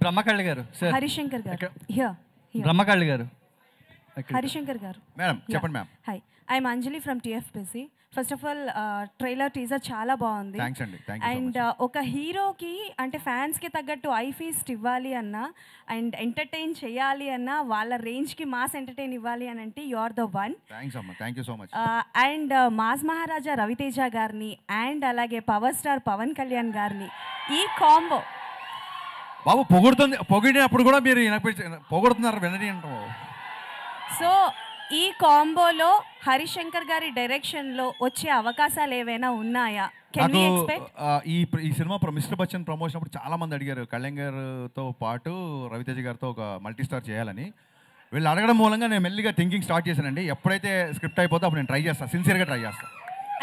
బ్రహ్మకళ్ళి గారు సార్. హరిశంకర్ గారు హియర్ బ్రహ్మకళ్ళి గారు. హరిశంకర్ గారు మేడం చెప్పండి ma'am. Hi, I'm Anjali from TFPC. First of all trailer teaser చాలా బాగుంది. థ్యాంక్స్ అండి. Thank you so and much. ఒక హీరోకి అంటే ఫ్యాన్స్కి తగ్గట్టు ఐ ఫీస్ట్ ఇవ్వాలి అన్నా అండ్ ఎంటర్టైన్ చేయాలి అన్నా వాళ్ళ రేంజ్కి మాస్ ఎంటర్టైన్ ఇవ్వాలి అని అంటే you are the one. Thanks అమ్మా. Thank you so much. And mass Maharaja Raviteja గారిని అండ్ అలాగే పవర్ స్టార్ పవన్ కళ్యాణ్ గారిని ఈ కాంబో బాబు పొగిడినప్పుడు కూడా మీరు పొగుడుతున్నారు వినని అంటావు. సో ఈ కాంబోలో హరిశంకర్ గారి డైరెక్షన్లో వచ్చే అవకాశాలు ఏవైనా ఉన్నాయా? Can we expect? ఈ సినిమా మిస్టర్ బచ్చన్ ప్రమోషన్ అప్పుడు చాలా మంది అడిగారు కళ్యాణ్ గారితో పాటు రవితేజ గారితో ఒక మల్టీ స్టార్ చేయాలని. వీళ్ళు అడగడం మూలంగా నేను మెల్లిగా థింకింగ్ స్టార్ట్ చేశానండి. ఎప్పుడైతే స్క్రిప్ట్ అయిపోతే అప్పుడు నేను ట్రై చేస్తాను, సిన్సియర్గా ట్రై చేస్తాను.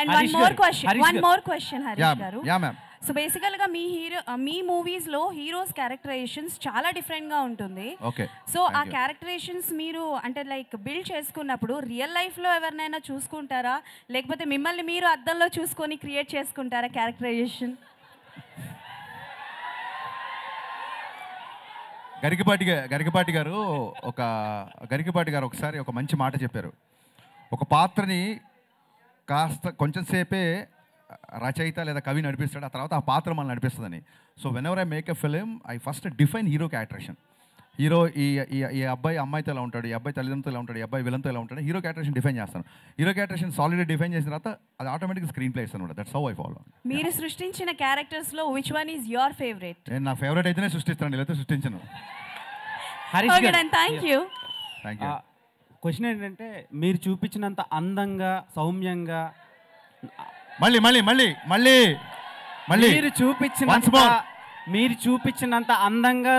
And one more question Harish garu. Yeah ma'am. So బేసికల్గా మీ మూవీస్లో హీరోస్ క్యారెక్టరైజేషన్స్ చాలా డిఫరెంట్గా ఉంటుంది. ఓకే. సో ఆ క్యారెక్టరైజేషన్స్ మీరు అంటే లైక్ బిల్డ్ చేసుకున్నప్పుడు రియల్ లైఫ్లో ఎవరినైనా చూసుకుంటారా, లేకపోతే మిమ్మల్ని మీరు అద్దంలో చూసుకొని క్రియేట్ చేసుకుంటారా క్యారెక్టరైజేషన్? గరికపాటి గారు ఒకసారి ఒక మంచి మాట చెప్పారు. ఒక పాత్రని కాస్త కొంచెం సేపే రచయిత లేదా కవి నడిపిస్తాడు, ఆ తర్వాత ఆ పాత్ర మనల్ని నడిపిస్తుందని. So whenever I make a film I first define hero characterisation. Hero ఈ అబ్బాయి అమ్మాయితో ఎలా ఉంటాడు, ఈ అబ్బాయి తల్లిదండ్రులతో ఎలా ఉంటాడు, ఈ అబ్బాయి విలన్తో ఎలా ఉంటాడు, హీరో క్యారెక్టరేషన్ డిఫైన్ చేస్తాను. హీరో క్యారెక్టరేషన్ సాలిడ్గా డిఫైన్ చేసిన తర్వాత అది ఆటోమేటిక్గా స్క్రీన్ ప్లే ఇస్తాను. That's how I follow. మీరు సృష్టించిన క్యారెక్టర్స్లో which one is your favourite? నేను నా ఫేవరెట్ అయితేనే సృష్టిస్తాను, లేకపోతే సృష్టించను. Thank you. క్వశ్చన్ ఏంటంటే మీరు చూపించినంత అందంగా సౌమ్యంగా మళ్ళీ మీరు చూపించినంత అందంగా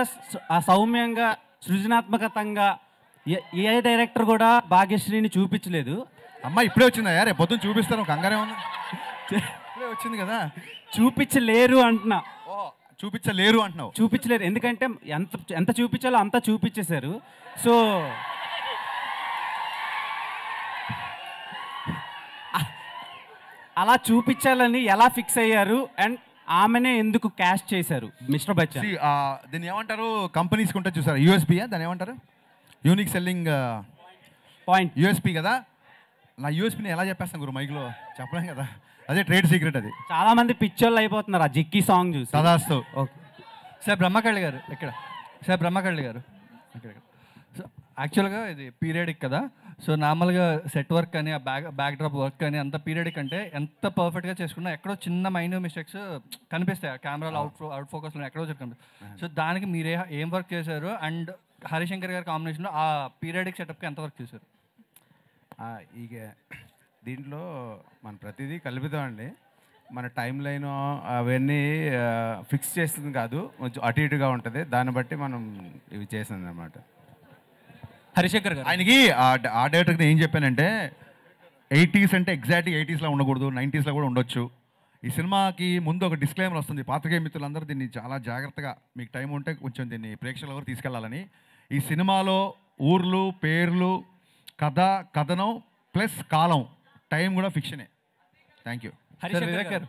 సౌమ్యంగా సృజనాత్మకతంగా ఏ డైరెక్టర్ కూడా భాగ్యశ్రీని చూపించలేదు. అమ్మా ఇప్పుడే వచ్చిందా యారే? పొద్దున్న చూపిస్తాను, కంగారే ఉంది. ఇప్పుడే వచ్చింది కదా. చూపించలేరు అంటున్నా. చూపించలేరు అంటున్నావు? చూపించలేరు, ఎందుకంటే ఎంత చూపించాలో అంతా చూపించేశారు. సో అలా చూపించాలని ఎలా ఫిక్స్ అయ్యారు అండ్ ఆమెనే ఎందుకు క్యాస్ట్ చేశారు మిస్టర్ బచ్చన్? దీన్ని ఏమంటారు, కంపెనీస్కి ఉంటుంది చూసారు, యూఎస్పీ. దాన్ని ఏమంటారు? Unique selling point. యూఎస్పీ కదా. నా యూఎస్పీని ఎలా చెప్పేస్తాను గురు మైక్లో? చెప్పలేం కదా, అదే ట్రేడ్ సీక్రెట్. అది చాలా మంది పిక్చర్లు అయిపోతున్నారు ఆ జిక్కి సాంగ్ చూసి. సదాస్తు. ఓకే సార్ బ్రహ్మకళ్ళి గారు ఇక్కడ. సార్ బ్రహ్మకళ్ళి గారు ఇక్కడ. సో యాక్చువల్గా ఇది పీరియడిక్ కదా. సో నార్మల్గా సెట్ వర్క్ కానీ ఆ బ్యాక్ డ్రాప్ వర్క్ కానీ అంత పీరియడిక్ అంటే ఎంత పర్ఫెక్ట్గా చేసుకున్నా ఎక్కడో చిన్న మైన్యూట్ మిస్టేక్స్ కనిపిస్తాయి ఆ కెమెరాలో అవుట్ ఫోకస్లో ఎక్కడో కనిపిస్తాయి. సో దానికి మీరే ఏం వర్క్ చేశారు అండ్ హరిశంకర్ గారి కాంబినేషన్లో ఆ పీరియడిక్ సెటప్కి ఎంత వర్క్ చేశారు? ఇక దీంట్లో మన ప్రతిదీ కలుపుతాం అండి. మన టైం లైన్ అవన్నీ ఫిక్స్ చేస్తుంది కాదు, కొంచెం అటు ఇటుగా ఉంటుంది. దాన్ని బట్టి మనం ఇవి చేసింది అన్నమాట. హరిశంకర్ గారు ఆయనకి ఆ డైరెక్టర్కి ఏం చెప్పానంటే 80s అంటే ఎగ్జాక్ట్గా 80sలో ఉండకూడదు, 90sలో కూడా ఉండొచ్చు. ఈ సినిమాకి ముందు ఒక డిస్క్లైమర్ వస్తుంది. పాత్రికేయ మిత్రులందరూ దీన్ని చాలా జాగ్రత్తగా, మీకు టైం ఉంటే కొంచెం దీన్ని ప్రేక్షకుల వరకు తీసుకెళ్లాలని. ఈ సినిమాలో ఊర్లు, పేర్లు, కథ, కథనం ప్లస్ కాలం, టైం కూడా ఫిక్షనే. Thank you. హరిశంకర్ గారు.